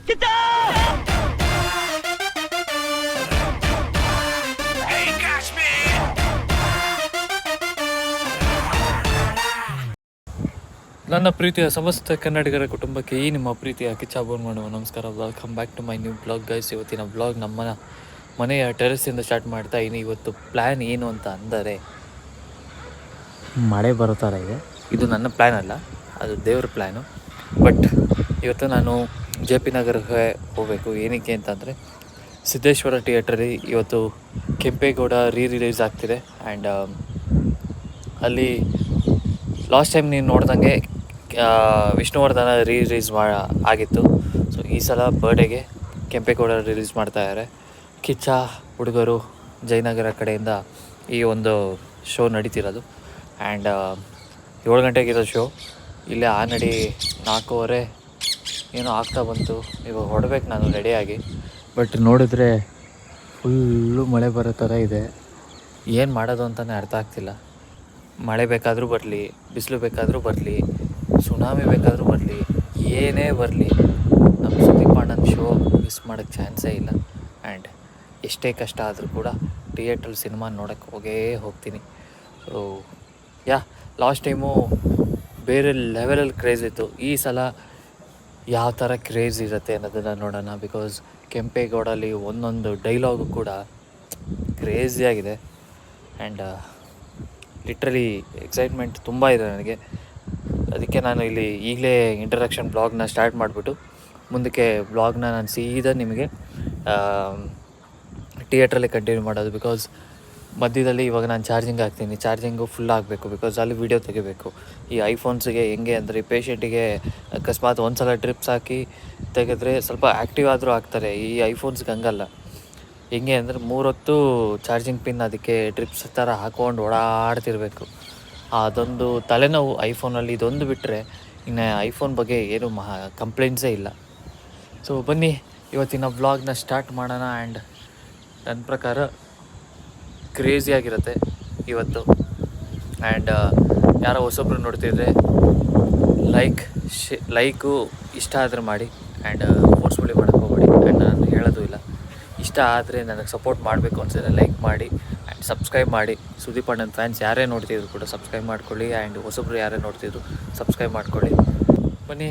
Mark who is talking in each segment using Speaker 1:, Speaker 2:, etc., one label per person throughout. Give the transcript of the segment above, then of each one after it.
Speaker 1: ನನ್ನ ಪ್ರೀತಿಯ ಸಮಸ್ತ ಕನ್ನಡಿಗರ ಕುಟುಂಬಕ್ಕೆ ಈ ನಿಮ್ಮ ಪ್ರೀತಿಯ ಕಿಚ್ಚಾಬೋನ್ ಮಾಡುವ ನಮಸ್ಕಾರ. Welcome back to my new blog guys. ಇವತ್ತಿನ ಬ್ಲಾಗ್ ನಮ್ಮ ಮನೆಯ ಟೆರೆಸ್ಸಿಂದ ಸ್ಟಾರ್ಟ್ ಮಾಡ್ತಾ ಇದ್ದೀನಿ. ಇವತ್ತು ಪ್ಲ್ಯಾನ್ ಏನು ಅಂತ ಅಂದರೆ ಮಳೆ ಬರೋ ಥರ ಇದೆ. ಇದು ನನ್ನ ಪ್ಲ್ಯಾನ್ ಅಲ್ಲ, ಅದು ದೇವ್ರ ಪ್ಲ್ಯಾನು. ಬಟ್ ಇವತ್ತು ನಾನು ಜೆ ಪಿ ನಗರಕ್ಕೆ ಹೋಗಬೇಕು. ಏನಕ್ಕೆ ಅಂತಂದರೆ ಸಿದ್ದೇಶ್ವರ ಥಿಯೇಟ್ರಲ್ಲಿ ಇವತ್ತು ಕೆಂಪೇಗೌಡ ರಿಲೀಸ್ ಆಗ್ತಿದೆ. ಆ್ಯಂಡ್ ಅಲ್ಲಿ ಲಾಸ್ಟ್ ಟೈಮ್ ನೀವು ನೋಡ್ದಂಗೆ ವಿಷ್ಣುವರ್ಧನ ರಿಲೀಸ್ ಆಗಿತ್ತು. ಸೊ ಈ ಸಲ ಬರ್ಡೇಗೆ ಕೆಂಪೇಗೌಡ ರಿಲೀಸ್ ಮಾಡ್ತಾಯಿದ್ದಾರೆ. ಕಿಚ್ಚ ಹುಡುಗರು ಜಯನಗರ ಕಡೆಯಿಂದ ಈ ಒಂದು ಶೋ ನಡೀತಿರೋದು. ಆ್ಯಂಡ್ 7 ಗಂಟೆಗಿರೋ ಶೋ. ಇಲ್ಲೇ ಆನಡಿ 4:15 ಏನೋ ಆಗ್ತಾ ಬಂತು. ಇವಾಗ ಹೊರಡ್ಬೇಕು ನಾನು ರೆಡಿಯಾಗಿ. ಬಟ್ ನೋಡಿದ್ರೆ ಫುಲ್ಲು ಮಳೆ ಬರೋ ಥರ ಇದೆ. ಏನು ಮಾಡೋದು ಅಂತಲೇ ಅರ್ಥ ಆಗ್ತಿಲ್ಲ. ಮಳೆ ಬೇಕಾದರೂ ಬರಲಿ, ಬಿಸಿಲು ಬೇಕಾದರೂ ಬರಲಿ, ಸುನಾಮಿ ಬೇಕಾದರೂ ಬರಲಿ, ಏನೇ ಬರಲಿ, ನಮ್ಮ ಸುದೀಪ್ ಅಣ್ಣನ ಶೋ ಮಿಸ್ ಮಾಡೋಕ್ಕೆ ಚಾನ್ಸೇ ಇಲ್ಲ. ಆ್ಯಂಡ್ ಎಷ್ಟೇ ಕಷ್ಟ ಆದರೂ ಕೂಡ ಥಿಯೇಟ್ರಲ್ಲಿ ಸಿನಿಮಾ ನೋಡೋಕ್ಕೆ ಹೋಗ್ತೀನಿ. ಸೊ ಲಾಸ್ಟ್ ಟೈಮು ಬೇರೆ ಲೆವೆಲಲ್ಲಿ ಕ್ರೇಜ್ ಇತ್ತು. ಈ ಸಲ ಯಾವ ಥರ ಕ್ರೇಜ್ ಇರುತ್ತೆ ಅನ್ನೋದನ್ನು ನೋಡೋಣ. ಬಿಕಾಸ್ ಕೆಂಪೇಗೌಡಲ್ಲಿ ಒಂದೊಂದು ಡೈಲಾಗು ಕೂಡ ಕ್ರೇಜಿಯಾಗಿದೆ. ಆ್ಯಂಡ್ ಲಿಟ್ರಲಿ ಎಕ್ಸೈಟ್ಮೆಂಟ್ ತುಂಬ ಇದೆ ನನಗೆ. ಅದಕ್ಕೆ ನಾನು ಇಲ್ಲಿ ಈಗಲೇ ಇಂಟ್ರಡಕ್ಷನ್ ಬ್ಲಾಗ್ನ ಸ್ಟಾರ್ಟ್ ಮಾಡಿಬಿಟ್ಟು ಮುಂದಕ್ಕೆ ಬ್ಲಾಗ್ನ ನಾನು ಸೀದಾ ನಿಮಗೆ ಥಿಯೇಟ್ರಲ್ಲೇ ಕಂಟಿನ್ಯೂ ಮಾಡೋದು. ಬಿಕಾಸ್ ಮಧ್ಯದಲ್ಲಿ ಇವಾಗ ನಾನು ಚಾರ್ಜಿಂಗ್ ಹಾಕ್ತೀನಿ, ಚಾರ್ಜಿಂಗು ಫುಲ್ ಆಗಬೇಕು. ಬಿಕಾಸ್ ಅಲ್ಲಿ ವೀಡಿಯೋ ತೆಗಿಬೇಕು. ಈ ಐಫೋನ್ಸಿಗೆ ಹೆಂಗೆ ಅಂದರೆ ಪೇಷೆಂಟಿಗೆ ಅಕಸ್ಮಾತ್ ಒಂದು ಸಲ ಡ್ರಿಪ್ಸ್ ಹಾಕಿ ತೆಗೆದ್ರೆ ಸ್ವಲ್ಪ ಆ್ಯಕ್ಟಿವ್ ಆದರೂ ಆಗ್ತಾರೆ. ಈ ಐಫೋನ್ಸ್ಗೆ ಹಂಗಲ್ಲ. ಹೆಂಗೆ ಅಂದರೆ 3 ಹೊತ್ತು ಚಾರ್ಜಿಂಗ್ ಪಿನ್ ಅದಕ್ಕೆ ಡ್ರಿಪ್ಸ್ ಥರ ಹಾಕ್ಕೊಂಡು ಓಡಾಡ್ತಿರ್ಬೇಕು. ಅದೊಂದು ತಲೆನೋವು ಐಫೋನಲ್ಲಿ. ಇದೊಂದು ಬಿಟ್ಟರೆ ಇನ್ನು ಐಫೋನ್ ಬಗ್ಗೆ ಏನು ಕಂಪ್ಲೇಂಟ್ಸೇ ಇಲ್ಲ. ಸೊ ಬನ್ನಿ ಇವತ್ತಿನ ವ್ಲಾಗ್ನ ಸ್ಟಾರ್ಟ್ ಮಾಡೋಣ. ಆ್ಯಂಡ್ ನನ್ನ ಪ್ರಕಾರ ಕ್ರೇಜಿಯಾಗಿರುತ್ತೆ ಇವತ್ತು. ಆ್ಯಂಡ್ ಯಾರೋ ಹೊಸೊಬ್ಬರು ನೋಡ್ತಿದ್ರೆ ಲೈಕು ಇಷ್ಟ ಆದರೆ ಮಾಡಿ. ಆ್ಯಂಡ್ ಫೋರ್ಸ್ಫುಲಿ ಮಾಡೋಕ್ಕೆ ಹೋಗಬೇಡಿ. ಆ್ಯಂಡ್ ನಾನು ಹೇಳೋದು ಇಲ್ಲ, ಇಷ್ಟ ಆದರೆ ನನಗೆ ಸಪೋರ್ಟ್ ಮಾಡಬೇಕು ಅನ್ಸಿದ್ರೆ ಲೈಕ್ ಮಾಡಿ ಆ್ಯಂಡ್ ಸಬ್ಸ್ಕ್ರೈಬ್ ಮಾಡಿ. ಸುದೀಪ್ ಅಣ್ಣನ ಫ್ಯಾನ್ಸ್ ಯಾರೇ ನೋಡ್ತಿದ್ರು ಕೂಡ ಸಬ್ಸ್ಕ್ರೈಬ್ ಮಾಡ್ಕೊಳ್ಳಿ. ಆ್ಯಂಡ್ ಹೊಸಬ್ರು ಯಾರೇ ನೋಡ್ತಿದ್ರು ಸಬ್ಸ್ಕ್ರೈಬ್ ಮಾಡ್ಕೊಳ್ಳಿ. ಬನ್ನಿ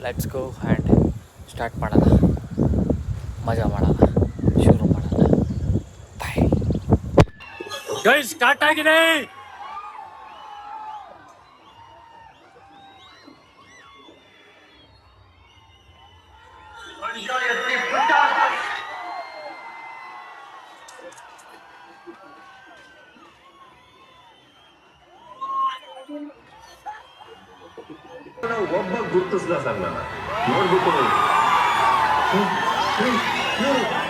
Speaker 1: ಲೆಟ್ಸ್ ಗೋ ಆ್ಯಂಡ್ ಸ್ಟಾರ್ಟ್ ಮಾಡೋಣ, ಮಜಾ ಮಾಡೋಣ, ಶುರು ಮಾಡೋಣ. ಬಾಯ್ ಗೈಸ್, ಸ್ಟಾರ್ಟ್ ಆಗಿದೆ.
Speaker 2: ಒಬ್ಬ ಗುರುತಿಸ್ದ ಸರ್, ನನ್ನ ನೋಡ್ಬಿಟ್ಟು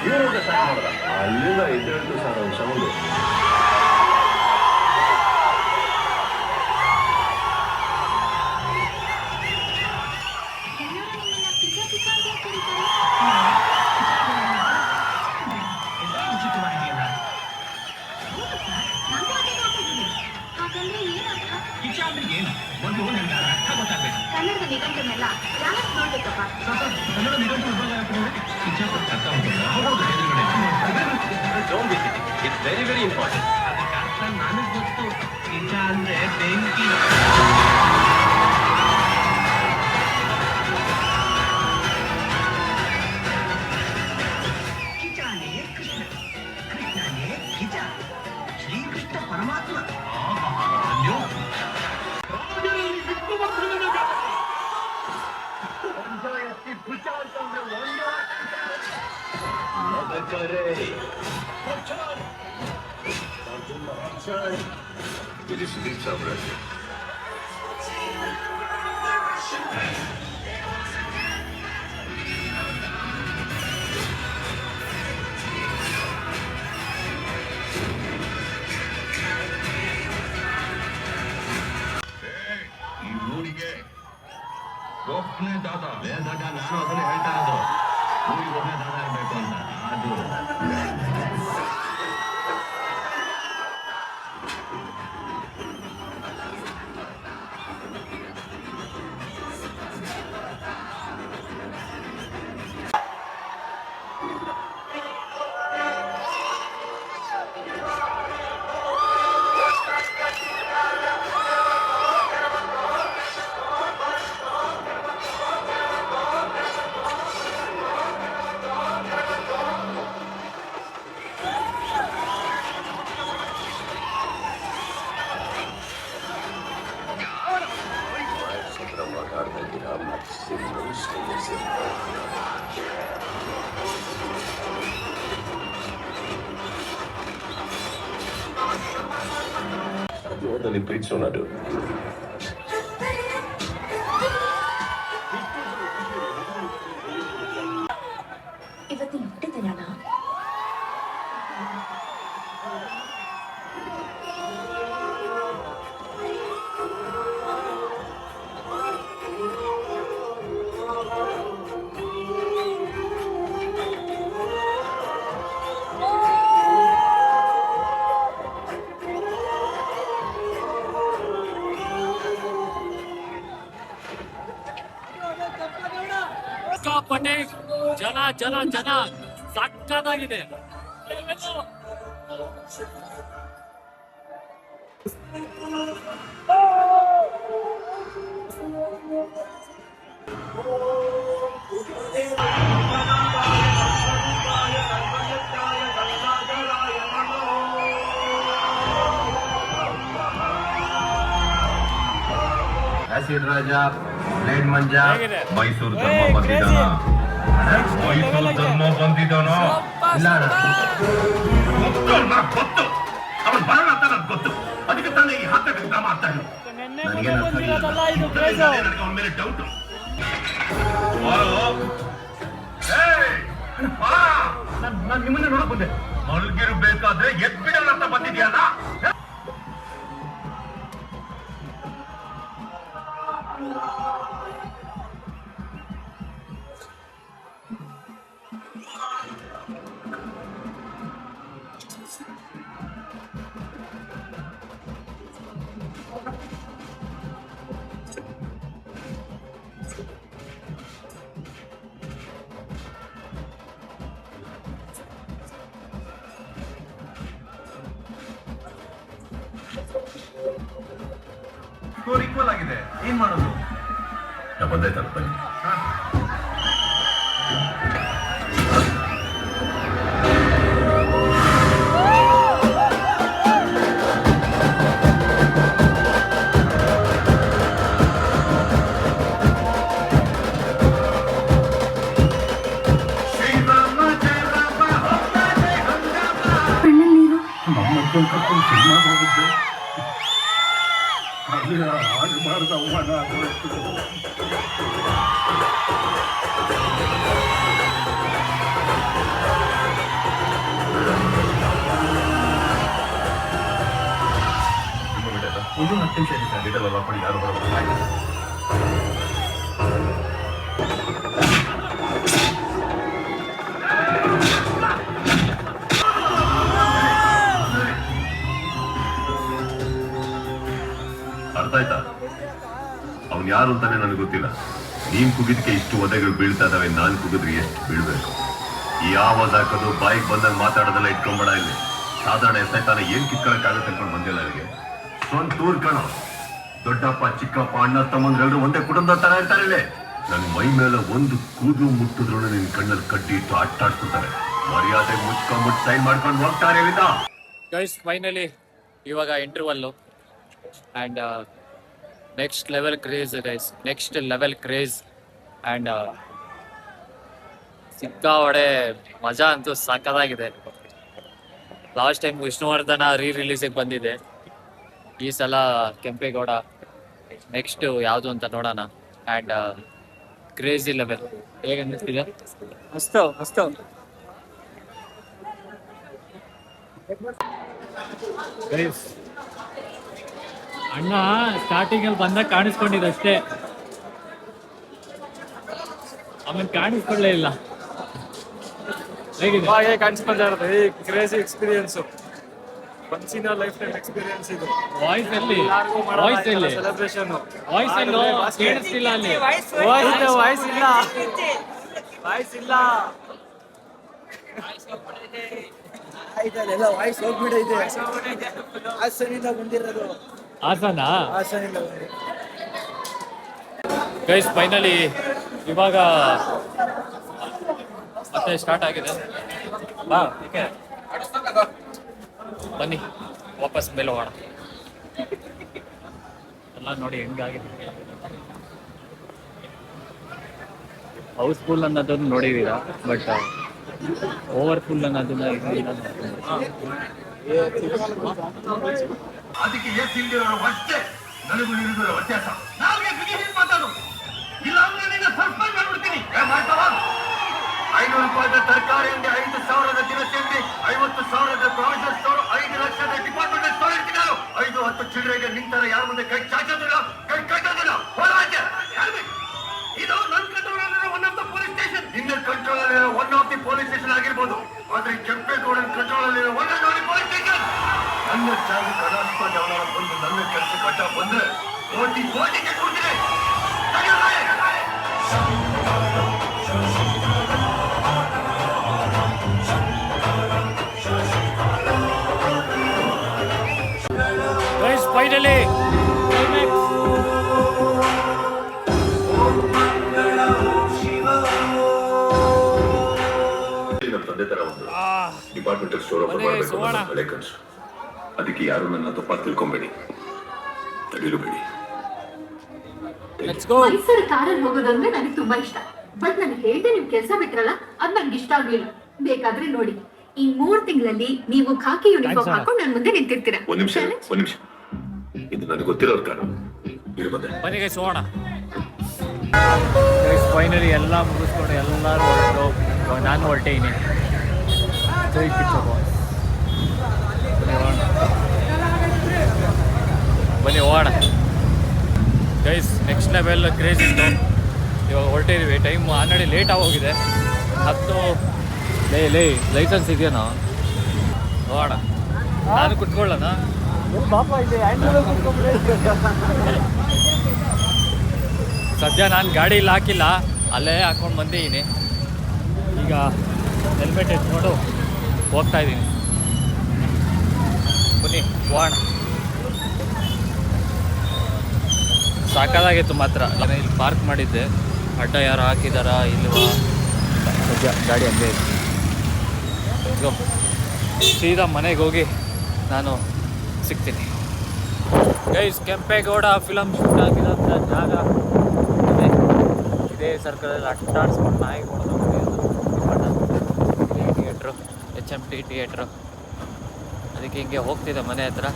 Speaker 2: ಇವ್ರಿಗೆ ಸ್ಟಾರ್ಟ್ ಮಾಡ್ದ. ಅಲ್ಲಿಂದ ಎದ್ದೇಳ್ತು ಸರ್ ಅವ್ನು ಸೌಂಡು.
Speaker 3: ಕನ್ನಡದ ನಿಘಂಟನ್ನೆಲ್ಲ ಯಾರು ನೋಡ್ಬೇಕಪ್ಪ? ಕನ್ನಡ ನಿಘಂಟು ಇಟ್ಸ್ ವೆರಿ ವೆರಿ ಇಂಪಾರ್ಟೆಂಟ್. ಅದಕ್ಕೆ ಅರ್ಥ ನನಗೆ ಗೊತ್ತು. ಕಿಚ ಅಂದ್ರೆ ಬೆಂಕಿ. ಕಿಚಾನೇ ಕೃಷ್ಣ, ಕೃಷ್ಣನೇ ಕಿಚ, ಶ್ರೀಕೃಷ್ಣ ಪರಮಾತ್ಮ.
Speaker 2: ಇದು ಸುದೀಪ್ ಸಾಮ್ರಾಜ್ಯ. ಈ ಊರಿಗೆ ಒಬ್ಬನೇ ದಾದ. ನಾನು ಅದನ್ನೇ ಹೇಳ್ತಾ ಇರೋದು, ಊರಿಗೆ ಒಬ್ಬನೇ ದಾದ ಇರಬೇಕು ಅಂತ. ಅದು ಜೀವನದಲ್ಲಿ ಪ್ರೀತಿಸೋಣದು.
Speaker 4: ಇವತ್ತಿನ ಹುಟ್ಟಿದಿನ
Speaker 1: ಸಿಕ್ಕಾಪಟ್ಟೆ ಜನ ಜನ ಜನ ಸಕ್ಕತ್ತಾಗಿದೆ.
Speaker 2: ಆಸಿಡ್ ರಾಜ, ಬ್ಲೇಡ್ ಮಂಜ, ಮೈಸೂರು ಧರ್ಮ ಬಂದಿದ್ದಾನ. ಮೈಸೂರು ಧರ್ಮ ಬಂದಿದ್ದಾನೋ ಇಲ್ಲ ಗೊತ್ತು, ಅವನು ಬರೋಣ ಅಂತ ನನ್ಗೆ ಗೊತ್ತು. ಅದಕ್ಕೆ ತಾನೇ ಈ ಹತ್ತಕ್ಕೆ ಕ್ರಮ ಆಗ್ತಾ ಇದ್ರು. ನನಗೆ ಅವನ ಮೇಲೆ ಡೌಟು. ನಾನು ನಿಮ್ಮನ್ನ ನೋಡಕ್ ಬಂದೆ. ಮಲ್ಗಿರ್ಬೇಕಾದ್ರೆ ಎದ್ಬಿಡೋಣ ಅಂತ ಬಂದಿದ್ಯಲ್ಲ. ಸ್ಕೋರ್ ಈಕ್ವಲ್ ಆಗಿದೆ, ಏನ್ ಮಾಡೋದು? ಬಂದಾಯ್ತಲ್ಲ ಬನ್ನಿ. ಕರ್ಕೊಂಡು ಸಿನಿಮಾ ಹೋಗಿದ್ದೆ, ಅಲ್ಲಿ ಆಗಬಾರ್ದು ಅವಮಾನ ಆಗೋಯ್ತು. ಒಂದು 10 ನಿಮಿಷ ಇದೆ ಸರ್, ಡೀಟೇಲ್ ಎಲ್ಲ ಹಾಕೊಂಡು ಯಾರು ಬರೋದು. ಅರ್ಥ ಆಯ್ತಾ? ಅವ್ನು ಯಾರು ಅಂತಾನೆ ನನಗೆ ಗೊತ್ತಿಲ್ಲ. ನೀನ್ ಕುಗಿದಕ್ಕೆ ಇಷ್ಟು ಒದೆಗಳು ಬೀಳ್ತಾ ಇದಾವೆ, ನಾನ್ ಕುಗಿದ್ರೆ ಎಷ್ಟು ಬೀಳ್ಬೇಕು? ಈ ಆವಾಜ್ ಹಾಕೋದು, ಬಾಯಿಗೆ ಬಂದಾಗ ಮಾತಾಡೋದೆಲ್ಲ ಇಟ್ಕೊಂಬೇಡ. ಇಲ್ಲಿ ಸಾಧಾರಣ ಎಸ್ತಾಯ್ತಾನೆ ಏನ್ ಕಿತ್ಕೊಳಕ್ಕಾಗುತ್ತೆ ಅನ್ಕೊಂಡು ಬಂದಿಲ್ಲ ನನಗೆ. ಸ್ವಂತ ಊರ್ ಕಣೋ, ದೊಡ್ಡಪ್ಪ ಚಿಕ್ಕಪ್ಪ ಅಣ್ಣ ತಮ್ಮಂದ್ರೆಲ್ಲರೂ ಒಂದೇ ಕುಟುಂಬದ ತರ ಇರ್ತಾರೆ ಇಲ್ಲಿ. ನನ್ನ ಮೈ ಮೇಲೆ ಒಂದು ಕೂದಲು ಮುಟ್ಟಿದ್ರು ನಿನ್ ಕಣ್ಣಲ್ಲಿ ಕಡ್ಡಿ ಇಟ್ಟು ಆಟಾಡ್ಸ್ಕೊತಾರೆ. ಮರ್ಯಾದೆ ಮುಚ್ಕೊಂಡ್ಬಿಟ್ಟು ಸೈನ್ ಮಾಡ್ಕೊಂಡು ಹೋಗ್ತಾರೆ ಇಲ್ಲಿಂದ.
Speaker 1: ಗೈಸ್ ಫೈನಲಿ ಇವಾಗ interval and next level craze guys, next level craze and ಸಿಕ್ಕಾವಡೆ ಮಜಾ ಅಂತೂ ಸಾಕಾಗಿದೆ. ಲಾಸ್ಟ್ ಟೈಮ್ ವಿಷ್ಣುವರ್ಧನ ರಿಲೀಸಿಗೆ ಬಂದಿದೆ, ಈ ಸಲ ಕೆಂಪೇಗೌಡ. ನೆಕ್ಸ್ಟ್ ಯಾವುದು ಅಂತ ನೋಡೋಣ. ಆ್ಯಂಡ್ ಕ್ರೇಜಿ ಲೆವೆಲ್ ಹೇಗೆ ಅನ್ನಿಸ್ತಿದೆ? ಮಸ್ತು ಮಸ್ತು. ಗೈಸ್ ಅಣ್ಣ ಸ್ಟಾರ್ಟಿಂಗ್ ಅಲ್ಲಿ ಬಂದಾಗ ಕಾಣಿಸ್ಕೊಂಡಿದ್ದೆ ಅಷ್ಟೇ, ಆಮೇಲೆ ಕಾಣಿಸ್ಕೊಳ್ಳೇ ಇಲ್ಲ. ಹೇಗಿದೆ?
Speaker 5: ಹಾಗೆ ಕಾಣಿಸ್ಕೊಂತ ಇರೋದು ಈ crazy experience, once in life time experience ಇದು.
Speaker 1: ವಾಯ್ಸ್ ಎಲ್ಲಿ?
Speaker 5: ವಾಯ್ಸ್
Speaker 1: ಎಲ್ಲಿ?
Speaker 5: ಸೆಲೆಬ್ರೇಷನ್
Speaker 1: ವಾಯ್ಸ್ ಎಲ್ಲೋ ಕೇಳಿಸ್ತಿಲ್ಲ ಅಲ್ಲಿ.
Speaker 5: ವಾಯ್ಸ್ ಇಲ್ಲ, ವಾಯ್ಸ್ ಇಲ್ಲ.
Speaker 6: ಆಯ್ತಲ್ಲ, ವಾಯ್ಸ್ ಹೋಗ್ಬಿಡೈತೆ. ಹಾಸನಿಂದ ಬಂದಿರೋದು.
Speaker 1: ಹಾಸನ?
Speaker 6: ಹಾಸನಿಂದ
Speaker 1: ಗೈಸ್ ಫೈನಲಿ ಇವಾಗ ಮತ್ತೆ ಸ್ಟಾರ್ಟ್ ಆಗಿದೆ. ಬಾ ಬನ್ನಿ ವಾಪಸ್ ಮೇಲೆ ಹೋಗೋಣ. ಎಲ್ಲ ನೋಡಿ ಹೆಂಗಾಗಿದೆ. ಹೌಸ್ಫುಲ್ ಅನ್ನೋದನ್ನು ನೋಡಿದ್ದೀರಾ, ಬಟ್ ಓವರ್ಫುಲ್ ಅನ್ನೋದನ್ನ
Speaker 2: ಅದಕ್ಕೆ ಎಸ್ ಇಂಡಿಯಾ ಅಷ್ಟೇ ನನಗೂ ನಿನಗೂ ವ್ಯತ್ಯಾಸ. ನಾಲ್ಗೆ ಬಿಗಿ ಹಿಟ್ ಮಾತಾಡು, ಇಲ್ಲ ಅಂದ್ರೆ ನಿನ್ನ ಸಸ್ಪೆಂಡ್ ಮಾಡ್ಬಿಡ್ತೀನಿ. 500 ರೂಪಾಯಿ ತರಕಾರಿ ಅಂಗಡಿ, 5,000 ದಿನಸಿ ಅಂಗಡಿ, 50,000 ಪ್ರಾವಿಷನ್ ಸ್ಟೋರ್, 5 ಲಕ್ಷದ ಡಿಪಾರ್ಟ್ಮೆಂಟ್ ಸ್ಟೋರ್ ಇರ್ತೀನಿ ನಾನು. 5-10 ಚಿಲ್ಲರೆಗೆ ನಿಂತರ ಯಾರ ಮುಂದೆ ಕೈ ಚಾಚೋದಿಲ್ಲ, ಕೈ ಕಟ್ಟೋದಿಲ್ಲ. ಇದು ನನ್ನ ಕಂಟ್ರೋಲ್ ಅಲ್ಲಿರೋ one of the police station. ನಿನ್ನ ಕಂಟ್ರೋಲ್ ಅಲ್ಲಿರೋ one of the police station ಆಗಿರ್ಬೋದು, ಆದ್ರೆ ಕೆಂಪೇಗೌಡನ ಕಂಟ್ರೋಲ್ ಅಲ್ಲಿರೋ one of the police station. ನನ್ನ ಜಾಗಕ್ಕೆ ಅನಾಸ್ಪದ ಅವರ ಬಂದು ನನ್ನ ಕೆಲಸ ಕಟ್ಟ ಬಂದ್ರೆ ಕೋಟಿ ಕೋಟಿಗೆ ಕೊಡ್ತೀನಿ.
Speaker 1: ಗೈಸ್ ಫೈನಲಿ
Speaker 2: ನಮ್ಮ ತಂದೆ ತರ ಒಂದು ಡಿಪಾರ್ಟ್ಮೆಂಟಲ್ ಸ್ಟೋರ್ ಓಪನ್ ಮಾಡಬೇಕು ಅನ್ನೋ ಹಳೆ ಕನಸು. ಅದಕ್ಕೆ ಯಾರು ನನ್ನ ತಪ್ಪಾಗಿ ತಿಳ್ಕೊಂಬೇಡಿ, ತಡಿಲುಬೇಡಿ.
Speaker 4: ಮೈಸೂರು ಕಾರಲ್ಲಿ ಹೋಗೋದಂದ್ರೆ ನನಗೆ ತುಂಬಾ ಇಷ್ಟ. ಬಟ್ ನನಗೆ ಹೇಳ್ದೆ ನೀವು ಕೆಲಸ ಬಿಟ್ರಲ್ಲ, ಅದ್ ನನ್ಗೆ ಇಷ್ಟ ಆಗ್ಲಿಲ್ಲ. ಬೇಕಾದ್ರೆ ನೋಡಿ, ಈ 3 ತಿಂಗಳಲ್ಲಿ ನೀವು ಖಾಕಿ ಯೂನಿಫಾರ್ಮ್ ಹಾಕೊಂಡು ನನ್ನ ಮುಂದೆ ನಿಂತಿರ್ತೀರಾ.
Speaker 2: ಒಂದ್ ನಿಮಿಷ, ಇದು ನನಗೆ ಗೊತ್ತಿರೋರು ಕಾರಣ. ಇಲ್ಲಿ ಬಂದೆ.
Speaker 1: ಬನ್ನಿ ಗೈಸ್ ಹೋಗೋಣ. ಗೈಸ್ ಫೈನಲಿ ಎಲ್ಲ ಮುಗಿಸ್ಕೊಂಡು ಎಲ್ಲರೂ ಹೊರಟು, ಇವಾಗ ನಾನು ಹೊರಟೆ ಇನಿ ಜೈ ಪಿಕ್ಚರ್ ಬಾಸ್. ಬನ್ನಿ ಹೋಗೋಣ ಗೈಸ್. ನೆಕ್ಸ್ಟ್ ಲೆವೆಲ್ ಕ್ರೇಜ್ ಇತ್ತು. ಇವಾಗ ಹೊರಟಿದ್ವಿ, ಟೈಮ್ ಆಲ್ರೆಡಿ ಲೇಟ್ ಆಗೋಗಿದೆ. 10 ಲೈಸೆನ್ಸ್ ಇದೆಯಾ? ಹೋಗೋಣ. ನಾನು ಕುತ್ಕೊಳ್ಳೋಣ. ಸದ್ಯ ನಾನು ಗಾಡೀಲಿ ಹಾಕಿಲ್ಲ, ಅಲ್ಲೇ ಹಾಕೊಂಡು ಬಂದಿದ್ದೀನಿ. ಈಗ ಹೆಲ್ಮೆಟ್ ಎತ್ಕೊಂಡು ಹೋಗ್ತಾ ಇದ್ದೀನಿ. ಬನ್ನಿ ಹೋಗೋಣ. ಸಾಕಾಗಿತ್ತು ಮಾತ್ರ. ನಾನು ಇಲ್ಲಿ ಪಾರ್ಕ್ ಮಾಡಿದ್ದೆ, ಅಡ್ಡ ಯಾರು ಹಾಕಿದಾರಾ ಇಲ್ವಾ? ಸದ್ಯ ಗಾಡಿ ಅಲ್ಲೇ ಇದೆ. ಸೀದಾ ಮನೆಗೆ ಹೋಗಿ ನಾನು ಸಿಗ್ತೀನಿ ಗೈಸ್. ಕೆಂಪೇಗೌಡ ಫಿಲಮ್ ಶೂಟ್ ಆಗಿರೋಂಥ ಜಾಗ ಇದೇ ಸರ್ಕಲಲ್ಲಿ ಅಟ್ಟಾಡಿಸ್ಕೊಂಡು ನಾಯಿ ಥಿಯೇಟ್ರು, HMT ಥಿಯೇಟ್ರು. ಅದಕ್ಕೆ ಹಿಂಗೆ ಹೋಗ್ತಿದ್ದೆ ಮನೆ ಹತ್ರ,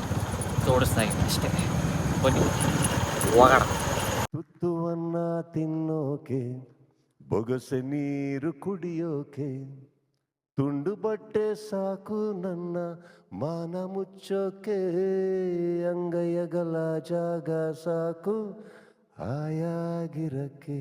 Speaker 1: ತೋಡಿಸ್ತಾ ಇದ್ದೀನಿ ಅಷ್ಟೇ. ಬನ್ನಿ ಹೋಗೋಣ.
Speaker 7: ತುತ್ತುವನ್ನ ತಿನ್ನೋಕೆ, ಬೊಗಸೆ ನೀರು ಕುಡಿಯೋಕೆ, ತುಂಡು ಬಟ್ಟೆ ಸಾಕು ನನ್ನ ಮಾನ ಮುಚ್ಚೋಕೆ, ಅಂಗೈಯಗಲ ಜಾಗ ಸಾಕು ಆಯಾಗಿರಕ್ಕೆ.